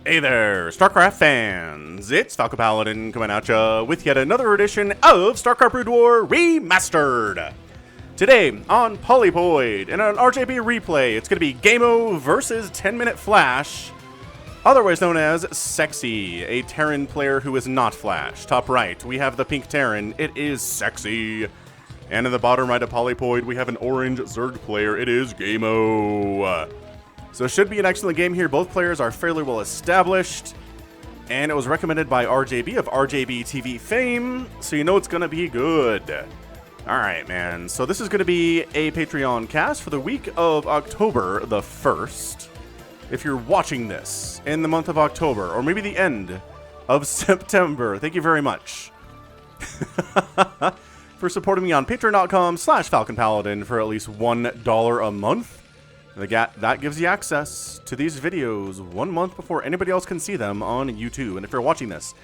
Hey there, StarCraft fans! It's Falcon Paladin coming at ya with yet another edition of StarCraft Brood War Remastered! Today, on Polypoid, in an RJB replay, it's going to be ggaemo versus 10-Minute Flash, otherwise known as Sexy, a Terran player who is not Flash. Top right, we have the pink Terran, it is Sexy. And in the bottom right of Polypoid, we have an orange Zerg player, it is ggaemo. So it should be an excellent game here. Both players are fairly well established. And it was recommended by RJB of RJB TV fame. So you know it's going to be good. Alright, man. So this is going to be a Patreon cast for the week of October the 1st. If you're watching this in the month of October, or maybe the end of September, thank you very much for supporting me on patreon.com/FalconPaladin for at least $1 a month. That gives you access to these videos 1 month before anybody else can see them on YouTube. And if you're watching this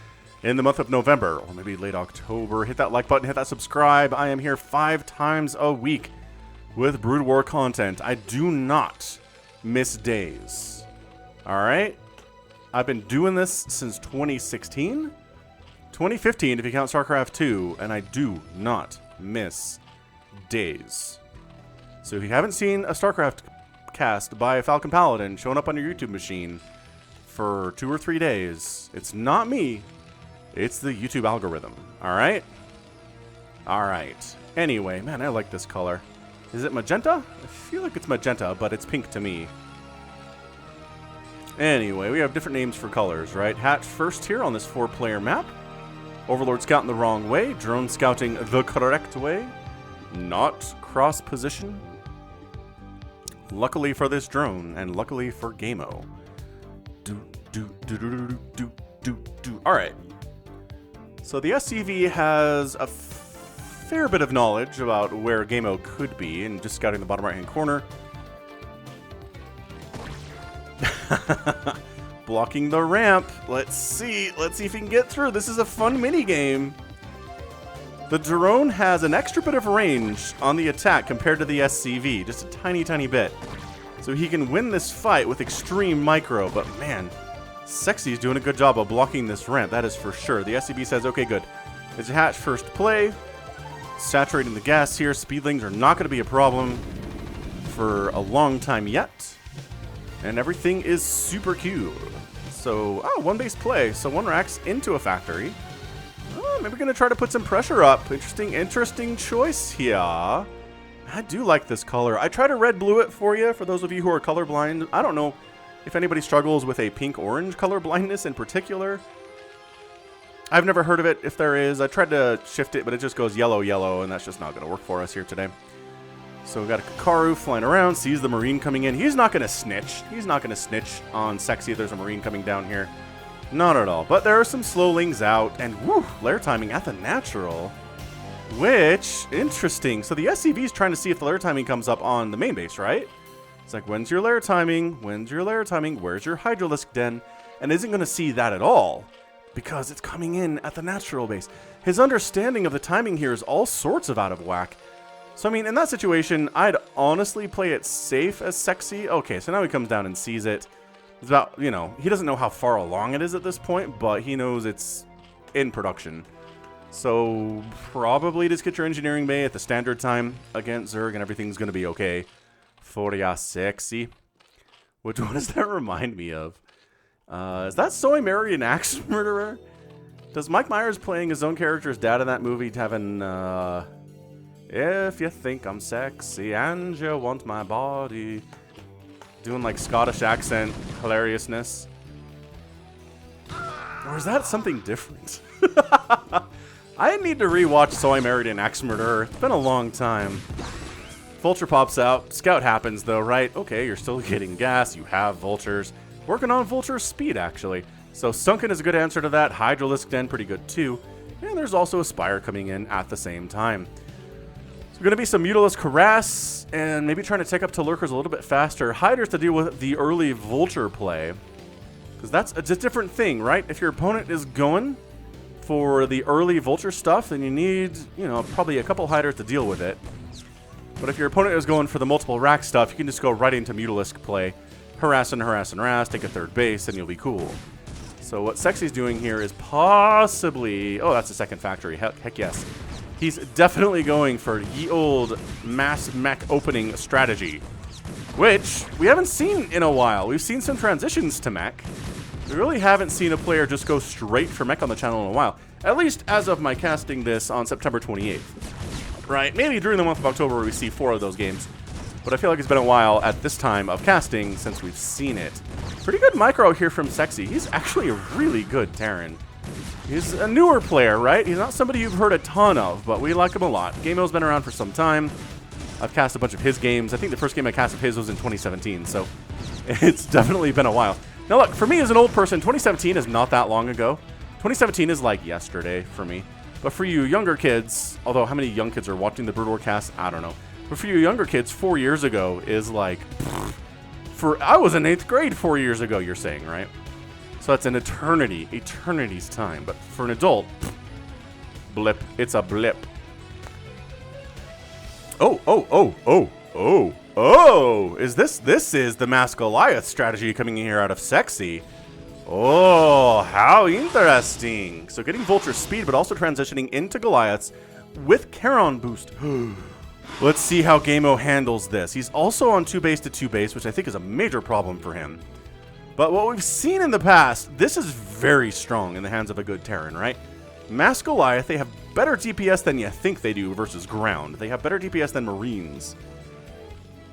in the month of November, or maybe late October, hit that like button, hit that subscribe. I am here 5 times a week with Brood War content. I do not miss days. Alright? I've been doing this since 2016. 2015 if you count StarCraft 2, and I do not miss days. So if you haven't seen a StarCraft cast by Falcon Paladin showing up on your YouTube machine for 2 or 3 days, it's not me, it's the YouTube algorithm. Alright? Alright. Anyway, man, I like this color. Is it magenta? I feel like it's magenta, but it's pink to me. Anyway, we have different names for colors, right? Hatch first here on this 4-player map. Overlord scouting the wrong way, drone scouting the correct way. Not cross position. Luckily for this drone, and luckily for ggaemo. Alright. So the SCV has a fair bit of knowledge about where ggaemo could be, and just scouting the bottom right hand corner. Blocking the ramp. Let's see if he can get through. This is a fun mini game. The drone has an extra bit of range on the attack compared to the SCV, just a tiny, tiny bit. So he can win this fight with extreme micro, but man, Sexy is doing a good job of blocking this ramp, that is for sure. The SCV says, okay, good. It's a Hatch first play. Saturating the gas here. Speedlings are not going to be a problem for a long time yet. And everything is super cute. So, one base play. So 1 racks into a factory. Maybe we're going to try to put some pressure up. Interesting choice here. I do like this color. I try to red blue it for you, for those of you who are colorblind. I don't know if anybody struggles with a pink-orange color blindness in particular. I've never heard of it. If there is, I tried to shift it, but it just goes yellow, and that's just not going to work for us here today. So we've got a Kakaru flying around, sees the Marine coming in. He's not going to snitch. He's not going to snitch on Sexy if there's a Marine coming down here. Not at all. But there are some slowlings out, and woo, lair timing at the natural. Which, interesting. So the SCV is trying to see if the lair timing comes up on the main base, right? It's like, when's your lair timing? When's your lair timing? Where's your Hydralisk den? And isn't going to see that at all, because it's coming in at the natural base. His understanding of the timing here is all sorts of out of whack. So, I mean, in that situation, I'd honestly play it safe as Sexy. Okay, so now he comes down and sees it. It's about, you know, he doesn't know how far along it is at this point, but he knows it's in production. So, probably just get your engineering bay at the standard time against Zerg, and everything's going to be okay for ya, Sexy. Which one does that remind me of? Is that Soy Mary an axe murderer? Does Mike Myers playing his own character's dad in that movie having, if you think I'm sexy and you want my body... Doing like Scottish accent hilariousness. Or is that something different? I need to rewatch So I Married an Axe Murderer. It's been a long time. Vulture pops out. Scout happens though, right? Okay, you're still getting gas. You have vultures. Working on vulture speed actually. So Sunken is a good answer to that. Hydralisk Den pretty good too. And there's also a Spire coming in at the same time. There's going to be some Mutalisk Harass, and maybe trying to take up to Lurkers a little bit faster. Hiders to deal with the early Vulture play, because that's a different thing, right? If your opponent is going for the early Vulture stuff, then you need, you know, probably a couple Hiders to deal with it. But if your opponent is going for the multiple rack stuff, you can just go right into Mutalisk play harass and harass and harass, take a third base, and you'll be cool. So what Sexy's doing here is possibly... Oh, that's the second factory. Heck yes. He's definitely going for ye old mass mech opening strategy, which we haven't seen in a while. We've seen some transitions to mech. We really haven't seen a player just go straight for mech on the channel in a while. At least as of my casting this on September 28th. Right? Maybe during the month of October where we see 4 of those games. But I feel like it's been a while at this time of casting since we've seen it. Pretty good micro here from Sexy. He's actually a really good Terran. He's a newer player, right? He's not somebody you've heard a ton of, but we like him a lot. ggaemo's been around for some time. I've cast a bunch of his games. I think the first game I cast of his was in 2017, so it's definitely been a while. Now look, for me as an old person, 2017 is not that long ago. 2017 is like yesterday for me. But for you younger kids, although how many young kids are watching the Brood War cast, I don't know. But for you younger kids, 4 years ago is like... I was in 8th grade 4 years ago, you're saying, right? So that's an eternity's time. But for an adult, blip, it's a blip. Oh, is this is the Mass Goliath strategy coming in here out of Sexy. Oh, how interesting. So getting Vulture speed, but also transitioning into Goliaths with Charon boost. Let's see how ggaemo handles this. He's also on 2 base to 2 base, which I think is a major problem for him. But what we've seen in the past, this is very strong in the hands of a good Terran, right? Mass Goliath, they have better DPS than you think they do versus ground. They have better DPS than Marines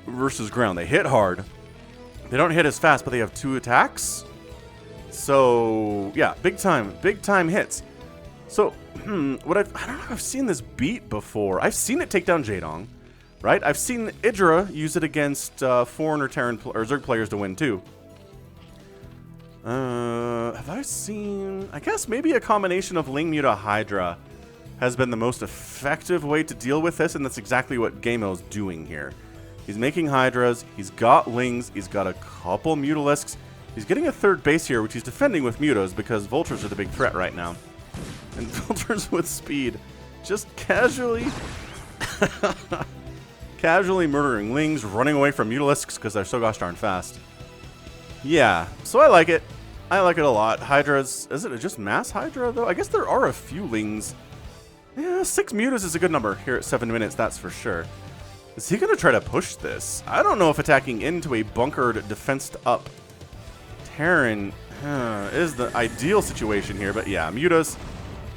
versus ground. They hit hard. They don't hit as fast, but they have 2 attacks. So, yeah, big time hits. So, I don't know if I've seen this beat before. I've seen it take down Jaedong, right? I've seen Idra use it against foreign or Terran or Zerg players to win too. Have I seen... I guess maybe a combination of Ling Muta Hydra has been the most effective way to deal with this, and that's exactly what ggaemo's doing here. He's making Hydras, he's got Lings, he's got a couple Mutalisks. He's getting a third base here, which he's defending with Mutas because Vultures are the big threat right now. And Vultures with speed, just casually murdering Lings, running away from Mutalisks because they're so gosh darn fast. Yeah, so I like it. I like it a lot. Hydras, is it just mass Hydra though? I guess there are a few Lings. Yeah, 6 Mutas is a good number here at 7 minutes, that's for sure. Is he going to try to push this? I don't know if attacking into a bunkered, defensed up Terran is the ideal situation here, but yeah, Mutas,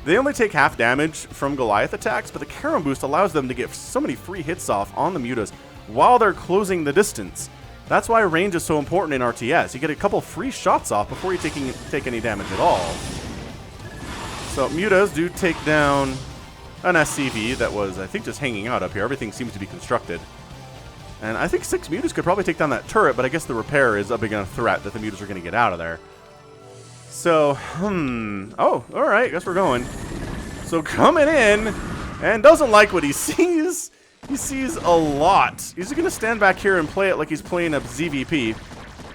they only take half damage from Goliath attacks, but the Charon boost allows them to get so many free hits off on the Mutas while they're closing the distance. That's why range is so important in RTS. You get a couple free shots off before you take any damage at all. So Mutas do take down an SCV that was, I think, just hanging out up here. Everything seems to be constructed. And I think 6 Mutas could probably take down that turret, but I guess the repair is a big enough threat that the Mutas are going to get out of there. So, oh, alright, I guess we're going. So coming in, and doesn't like what he sees. He sees a lot. He's going to stand back here and play it like he's playing a ZVP.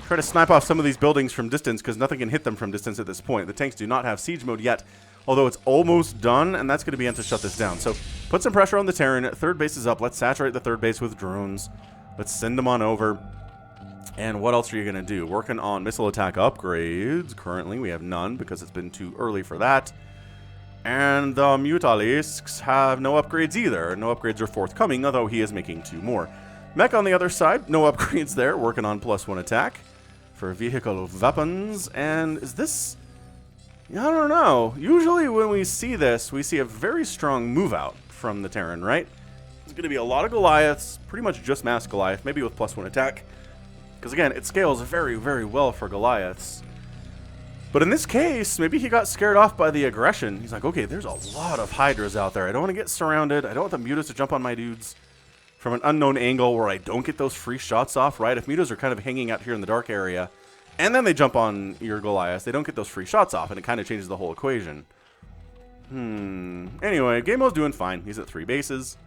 Try to snipe off some of these buildings from distance, because nothing can hit them from distance at this point. The tanks do not have siege mode yet, although it's almost done, and that's going to be enough to shut this down. So put some pressure on the Terran. Third base is up. Let's saturate the third base with drones. Let's send them on over. And what else are you going to do? Working on missile attack upgrades. Currently, we have none because it's been too early for that. And the Mutalisks have no upgrades either. No upgrades are forthcoming, although he is making 2 more. Mech on the other side, no upgrades there. Working on +1 attack for vehicle weapons. And is this... I don't know. Usually when we see this, we see a very strong move out from the Terran, right? It's going to be a lot of Goliaths, pretty much just mass Goliath, maybe with +1 attack. Because again, it scales very, very well for Goliaths. But in this case, maybe he got scared off by the aggression. He's like, okay, there's a lot of Hydras out there. I don't want to get surrounded. I don't want the Mutas to jump on my dudes from an unknown angle where I don't get those free shots off, right? If Mutas are kind of hanging out here in the dark area, and then they jump on your Goliath, they don't get those free shots off, and it kind of changes the whole equation. Anyway, ggaemo's doing fine. He's at 3 bases.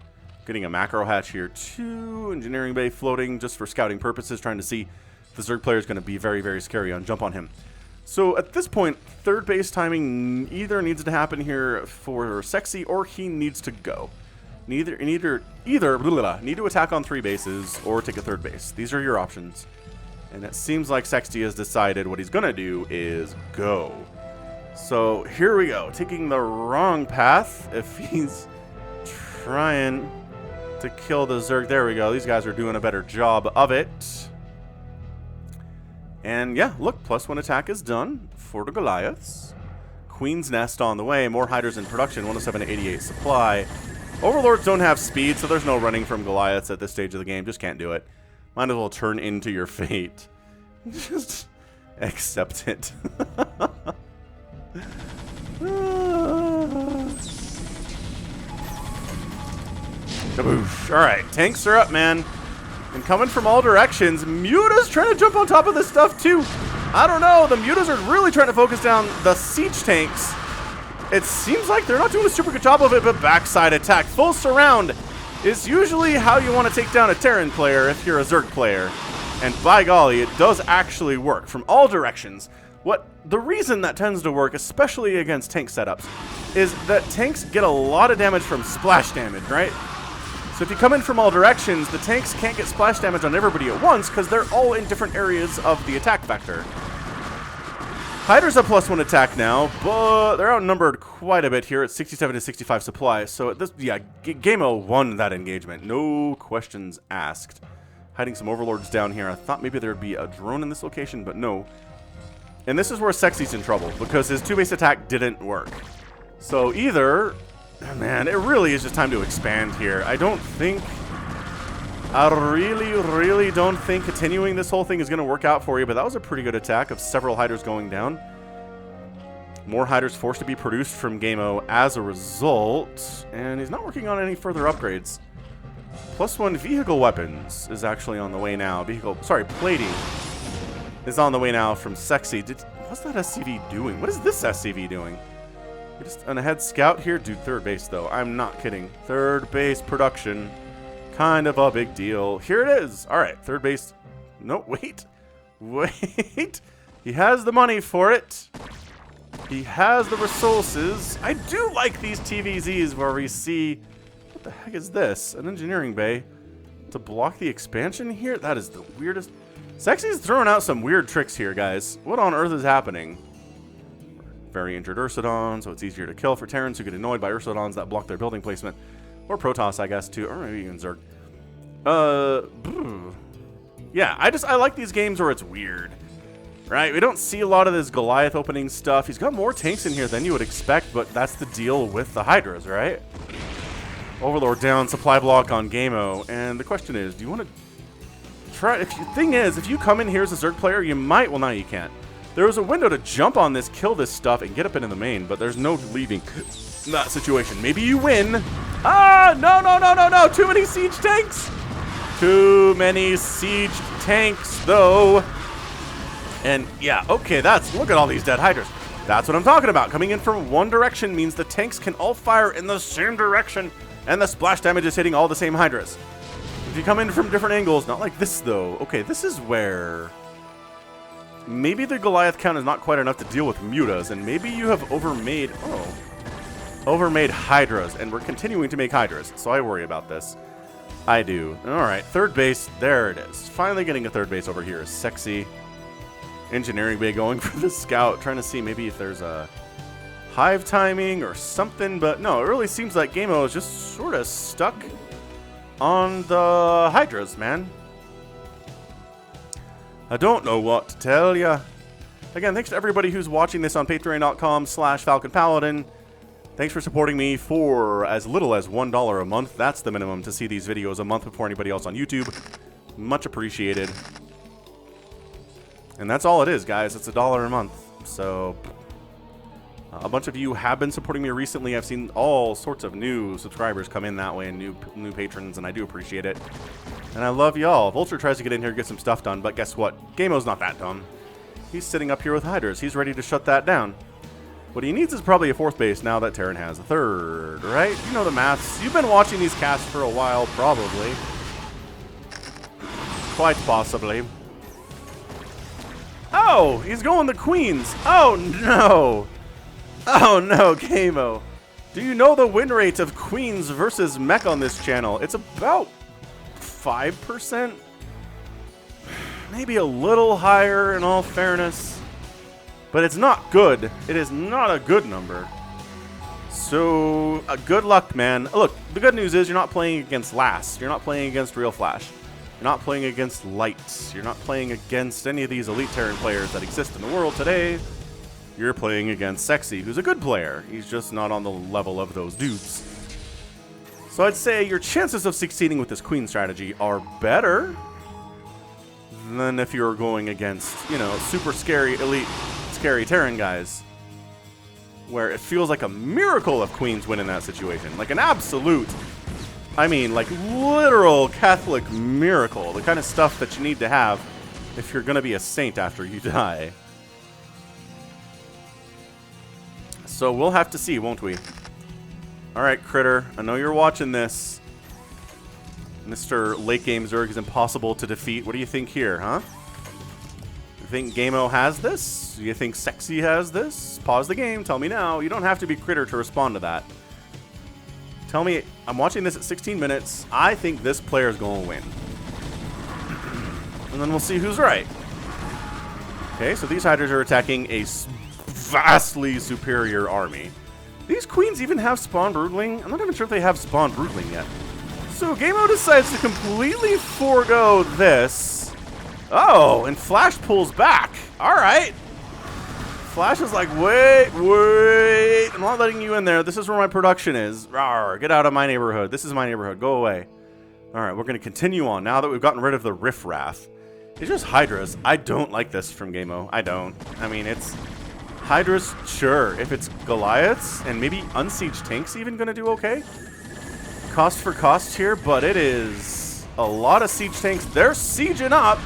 Getting a macro hatch here too. Engineering bay floating just for scouting purposes, trying to see if the Zerg player is going to be very, very scary on jump on him. So at this point, third base timing either needs to happen here for Sexy or he needs to go. Need to attack on 3 bases or take a third base. These are your options. And it seems like Sexty has decided what he's going to do is go. So here we go. Taking the wrong path. If he's trying to kill the Zerg. There we go. These guys are doing a better job of it. And yeah, look, +1 attack is done for the Goliaths. Queen's Nest on the way. More Hydras in production. 107 to 88 supply. Overlords don't have speed, so there's no running from Goliaths at this stage of the game. Just can't do it. Might as well turn into your fate. Just accept it. Alright, tanks are up, man. And coming from all directions. Muta's trying to jump on top of this stuff, too. I don't know. The Mutas are really trying to focus down the siege tanks. It seems like they're not doing a super good job of it, but backside attack. Full surround is usually how you want to take down a Terran player if you're a Zerg player. And by golly, it does actually work from all directions. The reason that tends to work, especially against tank setups, is that tanks get a lot of damage from splash damage, right? So if you come in from all directions, the tanks can't get splash damage on everybody at once because they're all in different areas of the attack vector. Hydra's a +1 attack now, but they're outnumbered quite a bit here at 67 to 65 supply. So this, yeah, ggaemo won that engagement. No questions asked. Hiding some overlords down here. I thought maybe there would be a drone in this location, but no. And this is where Sexy's in trouble because his 2-base attack didn't work. So either, man, it really is just time to expand here. I really don't think continuing this whole thing is going to work out for you, but that was a pretty good attack of several Hydras going down. More Hydras forced to be produced from ggaemo as a result, and he's not working on any further upgrades. +1 vehicle weapons is actually on the way now. Plating is on the way now from Sexy. What's that SCV doing? What is this SCV doing? Just an ahead scout here? Dude, third base, though. I'm not kidding. Third base production. Kind of a big deal. Here it is. All right, third base. No, wait. Wait. He has the money for it. He has the resources. I do like these TVZs where we see... What the heck is this? An engineering bay to block the expansion here? That is the weirdest... Sexy's throwing out some weird tricks here, guys. What on earth is happening? Very injured Ursidon, so it's easier to kill for Terrans who get annoyed by Ursidons that block their building placement. Or Protoss, I guess, too. Or maybe even Zerg. Yeah, I like these games where it's weird. Right? We don't see a lot of this Goliath opening stuff. He's got more tanks in here than you would expect, but that's the deal with the Hydras, right? Overlord down, supply block on ggaemo. And the question is, do you want to try... Thing is, if you come in here as a Zerg player, you might... Well, now you can't. There was a window to jump on this, kill this stuff, and get up into the main, but there's no leaving that situation. Maybe you win. Ah, no. Too many siege tanks. Too many siege tanks, though. And yeah, okay, look at all these dead Hydras. That's what I'm talking about. Coming in from one direction means the tanks can all fire in the same direction, and the splash damage is hitting all the same Hydras. If you come in from different angles, not like this, though. Okay, this is where... Maybe the Goliath count is not quite enough to deal with Mutas, and maybe you have overmade Hydras, and we're continuing to make Hydras, so I worry about this. I do. Alright, third base, there it is. Finally getting a third base over here is Sexy. Engineering bay going for the scout, trying to see maybe if there's a hive timing or something, but no, it really seems like ggaemo is just sort of stuck on the Hydras, man. I don't know what to tell ya. Again, thanks to everybody who's watching this on patreon.com/Falcon Paladin. Thanks for supporting me for as little as $1 a month. That's the minimum to see these videos a month before anybody else on YouTube. Much appreciated. And that's all it is, guys. It's $1 a month. So, a bunch of you have been supporting me recently. I've seen all sorts of new subscribers come in that way and new patrons, and I do appreciate it. And I love y'all. Vulture tries to get in here and get some stuff done, but guess what? ggaemo's not that dumb. He's sitting up here with Hydras. He's ready to shut that down. What he needs is probably a fourth base now that Terran has a third, right? You know the maths. You've been watching these casts for a while, probably. Quite possibly. Oh, he's going the Queens. Oh, no. Oh, no, ggaemo. Do you know the win rate of Queens versus Mech on this channel? It's about 5%. maybe a little higher in all fairness, but it's not good. It is not a good number. So, good luck, man. Look, the good news is you're not playing against Lass. You're not playing against Real Flash. You're not playing against Light. You're not playing against any of these Elite Terran players that exist in the world today. You're playing against Sexy, who's a good player. He's just not on the level of those dudes. So I'd say your chances of succeeding with this Queen strategy are better than if you're going against, you know, super scary, elite, scary Terran guys, where it feels like a miracle if Queens win in that situation. Like an absolute, I mean, like literal Catholic miracle. The kind of stuff that you need to have if you're going to be a saint after you die. So we'll have to see, won't we? All right, Critter, I know you're watching this. Mr. Late Game Zerg is impossible to defeat. What do you think here, huh? You think ggaemo has this? Do you think Sexy has this? Pause the game. Tell me now. You don't have to be Critter to respond to that. Tell me, I'm watching this at 16 minutes. I think this player is going to win. And then we'll see who's right. Okay, so these Hydras are attacking a vastly superior army. These Queens even have Spawn Broodling? I'm not even sure if they have Spawn Broodling yet. So ggaemo decides to completely forego this. Oh, and Flash pulls back. All right. Flash is like, wait, I'm not letting you in there. This is where my production is. Rawr, get out of my neighborhood. This is my neighborhood. Go away. All right, we're going to continue on now that we've gotten rid of the riffraff. It's just Hydras. I don't like this from ggaemo. I don't. I mean, it's Hydras, sure. If it's Goliaths and maybe unsieged tanks even going to do okay. Cost for cost here, but it is a lot of siege tanks. They're sieging up.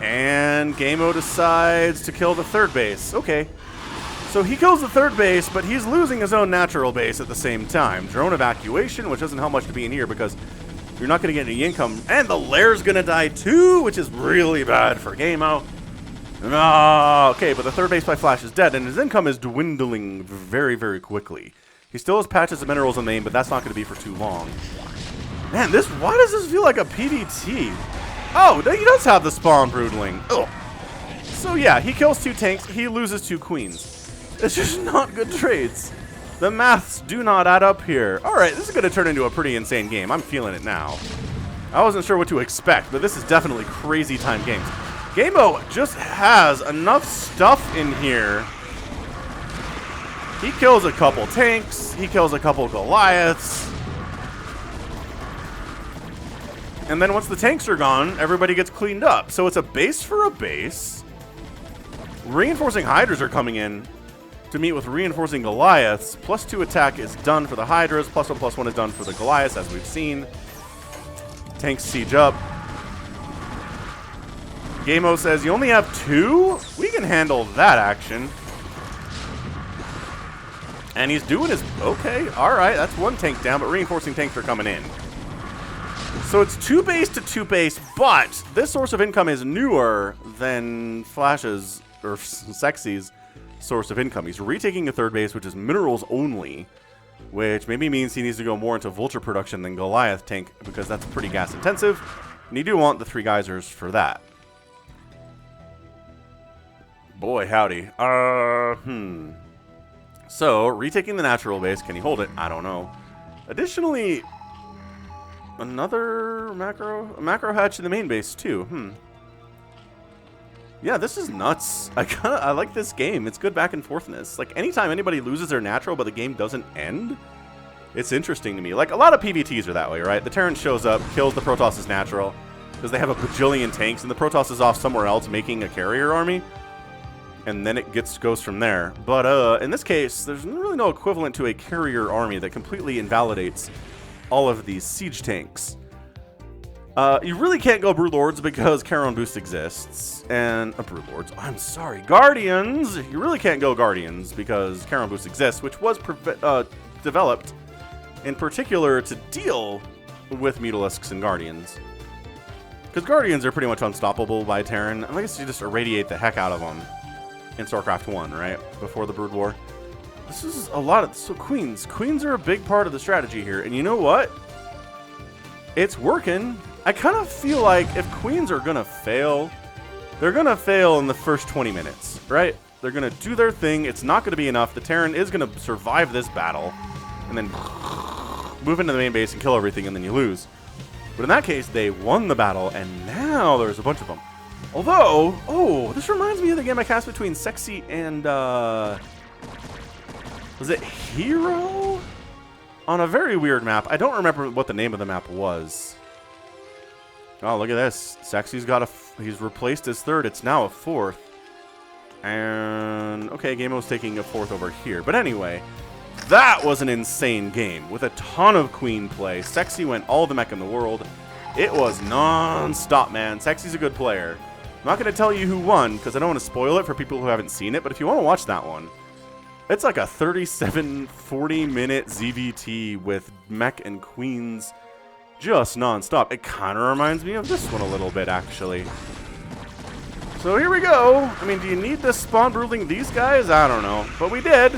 And ggaemo decides to kill the third base. Okay. So he kills the third base, but he's losing his own natural base at the same time. Drone evacuation, which doesn't help much to be in here because you're not going to get any income. And the lair's going to die too, which is really bad for ggaemo. Okay, but the third base by Flash is dead, and his income is dwindling very, very quickly. He still has patches of minerals in the name, but that's not going to be for too long. Man, why does this feel like a PvT? Oh, he does have the Spawn Broodling. Oh. So yeah, he kills 2 tanks, he loses 2 queens. It's just not good trades. The maths do not add up here. Alright, this is going to turn into a pretty insane game. I'm feeling it now. I wasn't sure what to expect, but this is definitely crazy time games. ggaemo just has enough stuff in here. He kills a couple tanks. He kills a couple Goliaths. And then once the tanks are gone, everybody gets cleaned up. So it's a base for a base. Reinforcing Hydras are coming in to meet with reinforcing Goliaths. +2 attack is done for the Hydras. +1/+1 is done for the Goliaths, as we've seen. Tanks siege up. ggaemo says, you only have 2? We can handle that action. And he's doing his... Okay, alright, that's 1 tank down, but reinforcing tanks are coming in. So it's 2 base to 2 base, but this source of income is newer than Flash's, or Sexy's, source of income. He's retaking a 3rd base, which is minerals only, which maybe means he needs to go more into Vulture production than Goliath tank, because that's pretty gas intensive, and you do want the 3 geysers for that. Boy, howdy. So, retaking the natural base, can he hold it? I don't know. Additionally, another macro hatch in the main base too. Yeah, this is nuts. I like this game. It's good back and forthness. Like anytime anybody loses their natural but the game doesn't end, it's interesting to me. Like a lot of PvTs are that way, right? The Terran shows up, kills the Protoss' natural because they have a bajillion tanks, and the Protoss is off somewhere else making a carrier army, and then it goes from there. But in this case, there's really no equivalent to a carrier army that completely invalidates all of these siege tanks. You really can't go Broodlords because Charon Boost exists. And Broodlords, I'm sorry, Guardians! You really can't go Guardians because Charon Boost exists, which was developed in particular to deal with Mutalisks and Guardians. Because Guardians are pretty much unstoppable by Terran. I guess you just irradiate the heck out of them in StarCraft 1, right? Before the Brood War. This is a lot of... So Queens. Queens are a big part of the strategy here. And you know what? It's working. I kind of feel like if queens are going to fail, they're going to fail in the first 20 minutes, right? They're going to do their thing. It's not going to be enough. The Terran is going to survive this battle and then move into the main base and kill everything, and then you lose. But in that case, they won the battle, and now there's a bunch of them. Although, oh, this reminds me of the game I cast between Sexy and, was it Hero? On a very weird map. I don't remember what the name of the map was. Oh, look at this. Sexy's got he's replaced his third. It's now a fourth. And, okay, ggaemo's taking a fourth over here. But anyway, that was an insane game with a ton of queen play. Sexy went all the mech in the world. It was non-stop, man. Sexy's a good player. I'm not going to tell you who won because I don't want to spoil it for people who haven't seen it. But if you want to watch that one, it's like a 37, 40-minute ZVT with mech and queens just non-stop. It kind of reminds me of this one a little bit, actually. So here we go. I mean, do you need this spawn brooding these guys? I don't know. But we did.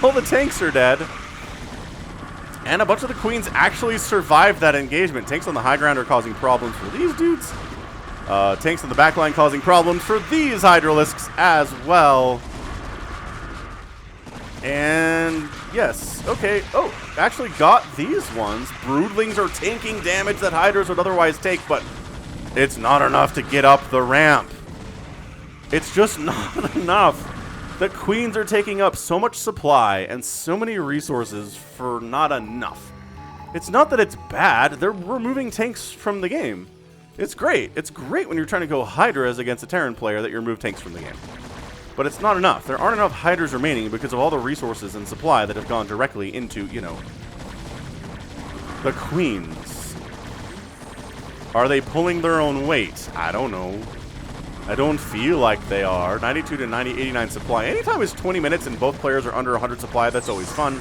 All the tanks are dead. And a bunch of the queens actually survived that engagement. Tanks on the high ground are causing problems for these dudes. Tanks on the back line causing problems for these Hydralisks as well. And yes, okay. Oh, actually got these ones. Broodlings are taking damage that Hydras would otherwise take, but it's not enough to get up the ramp. It's just not enough. The queens are taking up so much supply and so many resources for not enough. It's not that it's bad. They're removing tanks from the game. It's great. It's great when you're trying to go Hydras against a Terran player that you remove tanks from the game. But it's not enough. There aren't enough Hydras remaining because of all the resources and supply that have gone directly into, you know, the queens. Are they pulling their own weight? I don't know. I don't feel like they are. 92 to 90, 89 supply. Anytime it's 20 minutes and both players are under 100 supply, that's always fun.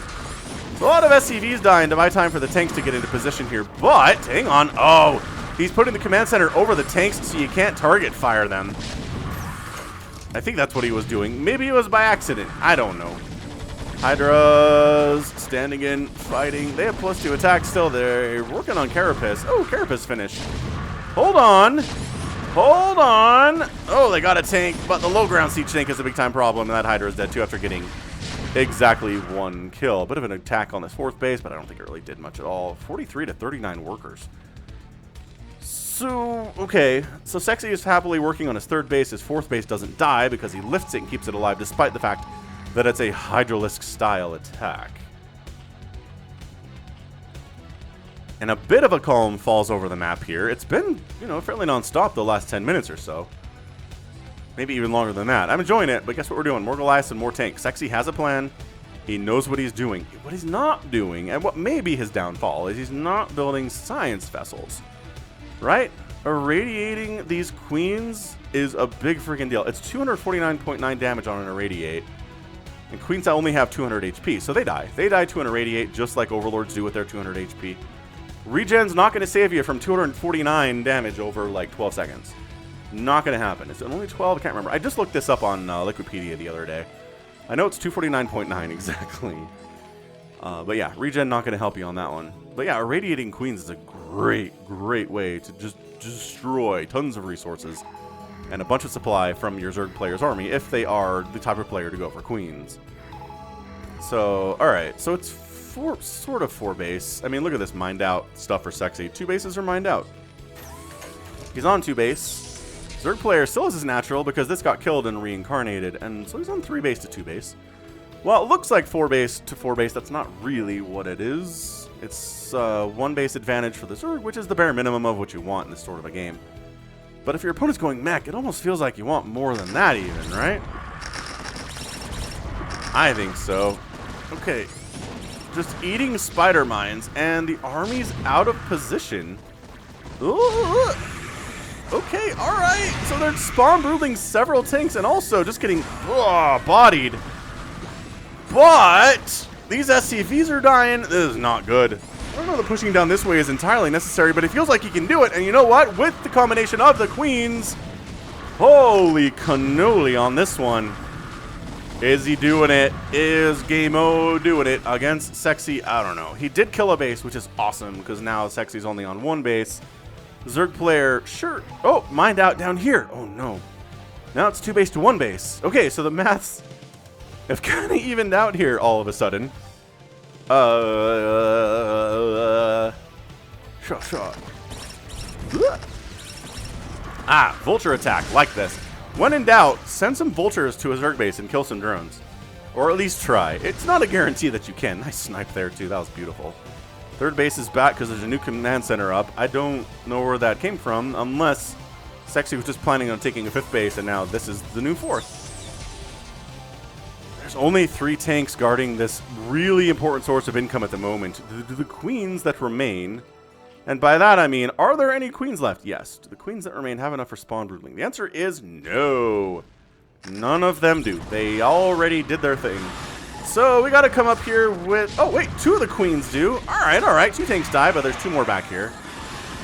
So a lot of SCVs dying to buy time for the tanks to get into position here. But, hang on. Oh, he's putting the command center over the tanks so you can't target fire them. I think that's what he was doing. Maybe it was by accident. I don't know. Hydras standing in, fighting. They have +2 attack still. They're working on Carapace. Oh, Carapace finished. Hold on. Hold on. Oh, they got a tank, but the low ground siege tank is a big time problem, and that Hydra is dead too after getting exactly 1 kill. Bit of an attack on this 4th base, but I don't think it really did much at all. 43 to 39 workers. So, okay. So Sexy is happily working on his 3rd base. His 4th base doesn't die because he lifts it and keeps it alive, despite the fact that it's a Hydralisk-style attack. And a bit of a calm falls over the map here. It's been, you know, fairly non-stop the last 10 minutes or so. Maybe even longer than that. I'm enjoying it, but guess what we're doing? More Goliaths and more tanks. Sexy has a plan. He knows what he's doing. What he's not doing, and what may be his downfall, is he's not building science vessels. Right? Irradiating these queens is a big freaking deal. It's 249.9 damage on an irradiate. And queens only have 200 HP, so they die. They die to an irradiate just like overlords do with their 200 HP. Regen's not going to save you from 249 damage over like 12 seconds. Not going to happen. Is it only 12? I can't remember. I just looked this up on Liquipedia the other day. I know it's 249.9 exactly. But yeah, regen not going to help you on that one. But yeah, irradiating queens is a great, great way to just destroy tons of resources and a bunch of supply from your Zerg player's army if they are the type of player to go for queens. So, alright, so it's sort of 4 base. I mean, look at this mined out stuff for Sexy. 2 bases are mined out. He's on 2 base. Zerg player still has his natural because this got killed and reincarnated, and so he's on 3 base to 2 base. Well, it looks like 4 base to 4 base. That's not really what it is. It's 1 base advantage for the Zerg, which is the bare minimum of what you want in this sort of a game. But if your opponent's going mech, it almost feels like you want more than that even, right? I think so. Okay. Just eating spider mines, and the army's out of position. Ooh. Okay, alright. So they're spawn brooding several tanks and also just getting bodied. But these SCVs are dying. This is not good. I don't know that pushing down this way is entirely necessary, but it feels like he can do it. And you know what? With the combination of the queens, holy cannoli on this one. Is he doing it? Is ggaemo doing it against Sexy? I don't know. He did kill a base, which is awesome, because now Sexy's only on one base. Zerg player, sure. Oh, mind out down here. Oh, no. Now it's 2 base to 1 base. Okay, so the maths have kind of evened out here all of a sudden. Shot. Ah, vulture attack, like this. When in doubt, send some vultures to a Zerg base and kill some drones. Or at least try. It's not a guarantee that you can. Nice snipe there, too. That was beautiful. Third base is back because there's a new command center up. I don't know where that came from, unless Sexy was just planning on taking a 5th base, and now this is the new 4th. There's only 3 tanks guarding this really important source of income at the moment. The queens that remain... And by that I mean, are there any queens left? Yes. Do the queens that remain have enough for spawn broodling? The answer is no. None of them do. They already did their thing. So we got to come up here with... Oh, wait. 2 of the queens do. All right. 2 tanks die, but there's 2 more back here.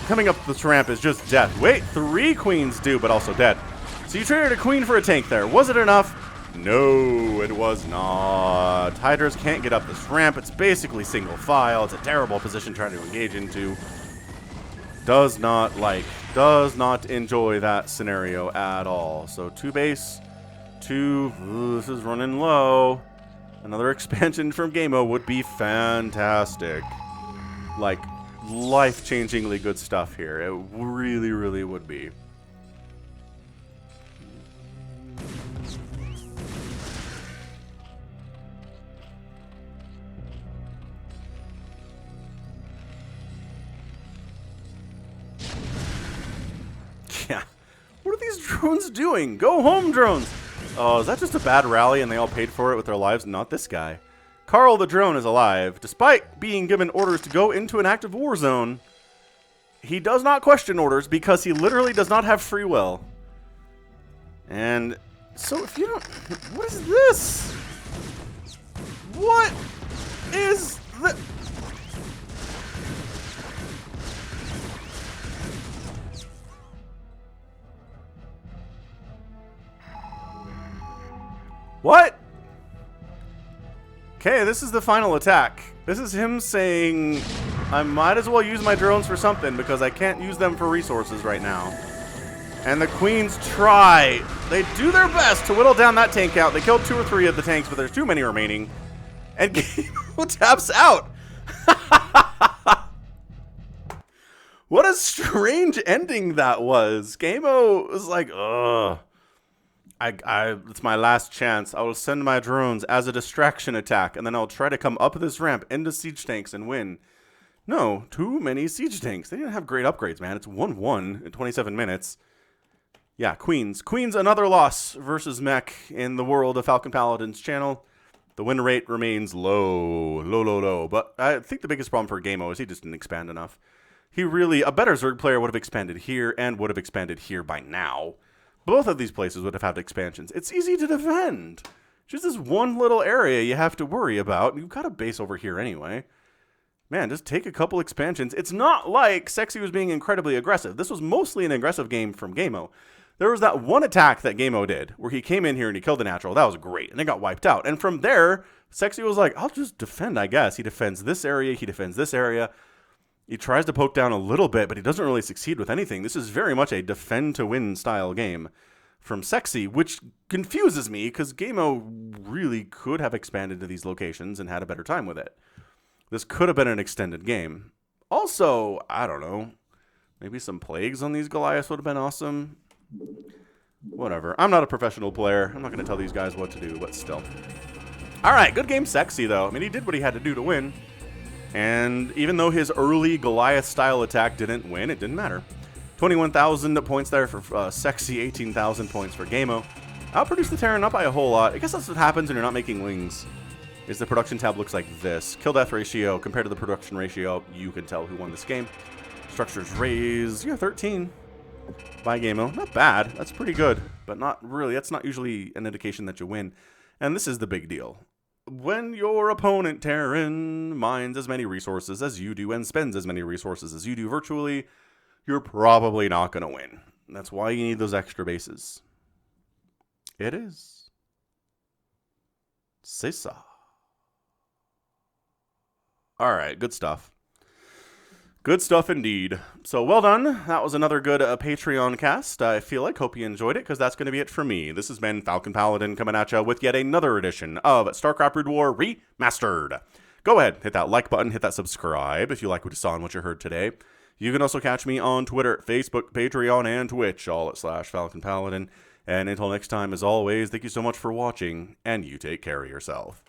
Coming up this ramp is just death. Wait, 3 queens do, but also dead. So you traded a queen for a tank there. Was it enough? No, it was not. Hydras can't get up this ramp. It's basically single file. It's a terrible position trying to engage into. Does not enjoy that scenario at all. So 2 base, 2. Ooh, this is running low. Another expansion from ggaemo would be fantastic. Like, life-changingly good stuff here. It really, really would be. Yeah. What are these drones doing? Go home, drones! Oh, is that just a bad rally and they all paid for it with their lives? Not this guy. Carl the drone is alive. Despite being given orders to go into an active war zone, he does not question orders because he literally does not have free will. And so if you don't... What is this? What is this? What? Okay, this is the final attack. This is him saying, I might as well use my drones for something because I can't use them for resources right now. And the queens try. They do their best to whittle down that tank out. They killed 2 or 3 of the tanks, but there's too many remaining. And ggaemo taps out. What a strange ending that was. ggaemo was like, ugh. It's my last chance. I will send my drones as a distraction attack, and then I'll try to come up this ramp into siege tanks and win. No, too many siege tanks. They didn't have great upgrades, man. It's 1-1 in 27 minutes. Yeah, Queens. Queens, another loss versus Mech in the world of Falcon Paladin's channel. The win rate remains low. But I think the biggest problem for ggaemo is he just didn't expand enough. He really, a better Zerg player would have expanded here and would have expanded here by now. Both of these places would have had expansions. It's easy to defend. Just this one little area you have to worry about. You've got a base over here anyway. Man, just take a couple expansions. It's not like Sexy was being incredibly aggressive. This was mostly an aggressive game from ggaemo. There was that one attack that ggaemo did where he came in here and he killed the natural. That was great. And it got wiped out. And from there, Sexy was like, I'll just defend, I guess. He defends this area. He defends this area. He tries to poke down a little bit, but he doesn't really succeed with anything. This is very much a defend-to-win style game from Sexy, which confuses me because ggaemo really could have expanded to these locations and had a better time with it. This could have been an extended game. Also, I don't know, maybe some plagues on these Goliaths would have been awesome. Whatever. I'm not a professional player. I'm not going to tell these guys what to do, but still. All right, good game Sexy, though. I mean, he did what he had to do to win. And even though his early Goliath-style attack didn't win, it didn't matter. 21,000 points there for Sexy, 18,000 points for ggaemo. Outproduced the Terran not by a whole lot. I guess that's what happens when you're not making wings. Is the production tab looks like this. Kill-death ratio compared to the production ratio, you can tell who won this game. Structures raised, yeah, 13 by ggaemo. Not bad. That's pretty good, but not really. That's not usually an indication that you win. And this is the big deal. When your opponent, Terran, mines as many resources as you do and spends as many resources as you do virtually, you're probably not going to win. That's why you need those extra bases. It is. C'est ça. All right, good stuff. Good stuff indeed. So well done. That was another good Patreon cast. I feel like. Hope you enjoyed it, because that's going to be it for me. This has been Falcon Paladin coming at you with yet another edition of StarCraft Brood War Remastered. Go ahead, hit that like button, hit that subscribe if you like what you saw and what you heard today. You can also catch me on Twitter, Facebook, Patreon, and Twitch, all at /Falcon Paladin. And until next time, as always, thank you so much for watching, and you take care of yourself.